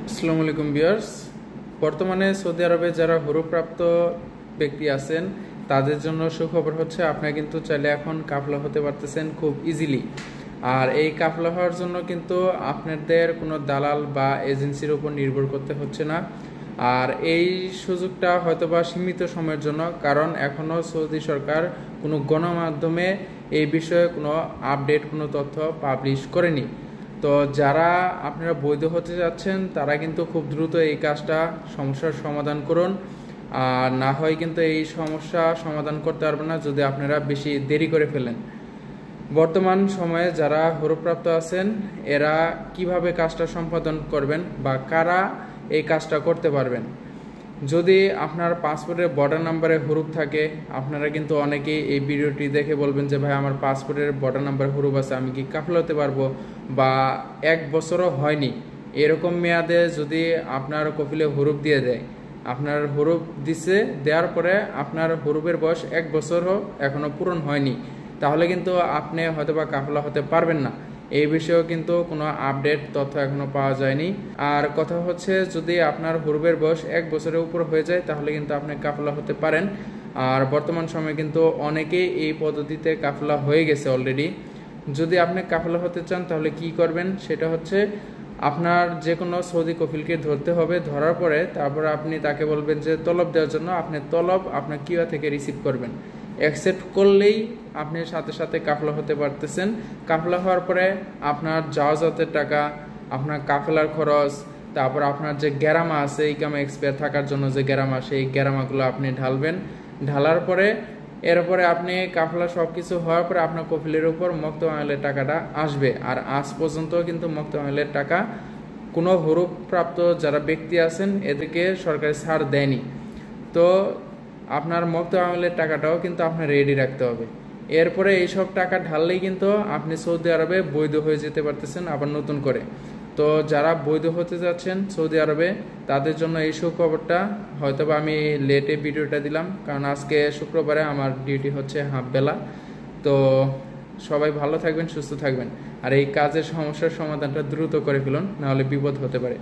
আসসালামু আলাইকুম ভিউয়ার্স। বর্তমানে সৌদি আরবে যারা হরুপ্রাপ্ত ব্যক্তি আছেন তাদের জন্য সুখবর হচ্ছে আপনারা কিন্তু চাইলে এখন কাফলা হতে পারতেছেন খুব ইজিলি। আর এই কাফলা হওয়ার জন্য কিন্তু আপনাদের কোনো দালাল বা এজেন্সির উপর নির্ভর করতে হচ্ছে না। আর এই সুযোগটা হয়তোবা সীমিত সময়ের জন্য, কারণ এখনও সৌদি সরকার কোনো গণমাধ্যমে এই বিষয়ে কোনো আপডেট, কোনো তথ্য পাবলিশ করেনি। তো যারা আপনারা বৈধ হতে যাচ্ছেন তারা কিন্তু খুব দ্রুত এই সমস্যার সমাধান করুন। আর না হয় কিন্তু এই সমস্যা সমাধান করতে পারবেন না যদি আপনারা বেশি দেরি করে ফেলেন। বর্তমান সময়ে যারা হরুপ্রাপ্ত আছেন এরা কিভাবে কাজটা সম্পাদন করবেন বা কারা এই কাজটা করতে পারবেন? যদি আপনার পাসপোর্টের বর্ডার নাম্বারে হরুপ থাকে, আপনারা কিন্তু অনেকেই এই ভিডিওটি দেখে বলবেন যে ভাই আমার পাসপোর্টের বর্ডার নাম্বারে হরুপ আছে, আমি কি কাফলা হতে পারবো? বা 1 বছরও হয়নি এরকম মেয়াদে যদি আপনার কফিলে হরুপ দিয়ে দেয়, আপনার হরুপ দিছে, দেওয়ার পরে আপনার হরুপের বয়স 1 বছরও এখনো পূরণ হয়নি, তাহলে কিন্তু আপনি হয়তোবা কাফলা হতে পারবেন না। এই বিষয়েও কিন্তু কোনো আপডেট তথ্য এখনো পাওয়া যায়নি। আর কথা হচ্ছে, যদি আপনার হরুপের বয়স 1 বছরের উপর হয়ে যায় তাহলে কিন্তু আপনি কাফলা হতে পারেন। আর বর্তমান সময়ে কিন্তু অনেকেই এই পদ্ধতিতে কাফলা হয়ে গেছে অলরেডি। যদি আপনি কাফলা হতে চান তাহলে কি করবেন, সেটা হচ্ছে আপনার যে কোনো সৌদি কফিলকে ধরতে হবে। ধরার পরে তারপরে আপনি তাকে বলবেন যে তলব দেওয়ার জন্য, আপনি তলব আপনার কিউয়া থেকে রিসিভ করবেন। অ্যাকসেপ্ট করলেই আপনি সাথে সাথে কাফলা হতে পারতেছেন। কাফলা হওয়ার পরে আপনার জাহাজতের টাকা, আপনার কাফলার খরচ, তারপর আপনার যে গ্যারামা আছে ইকামা এক্সপায়ার থাকার জন্য যে গ্যারামা, সেই গ্যারামাগুলো আপনি ঢালবেন। ঢালার পরে এরপরে আপনি কাফলা সব কিছু হওয়ার পরে আপনার কফিলের উপর মুক্ত আমলের টাকাটা আসবে। আর আজ পর্যন্ত কিন্তু মুক্ত আমলের টাকা কোনো হরুপ্রাপ্ত যারা ব্যক্তি আছেন এদেরকে সরকারি ছাড় দেয়নি। তো আপনার মুক্ত আমলের টাকাটাও কিন্তু আপনার রেডি রাখতে হবে। এরপরে এইসব টাকা ঢাললেই কিন্তু আপনি সৌদি আরবে বৈধ হয়ে যেতে পারতেছেন আবার নতুন করে। তো যারা বৈধ হতে যাচ্ছেন সৌদি আরবে তাদের জন্য এই সুখবরটা। হয়তোবা আমি লেটে ভিডিওটা দিলাম, কারণ আজকে শুক্রবারে আমার ডিউটি হচ্ছে হাফ বেলা। তো সবাই ভালো থাকবেন, সুস্থ থাকবেন, আর এই কাজের সমস্যার সমাধানটা দ্রুত করে ফেলুন, নাহলে বিপদ হতে পারে।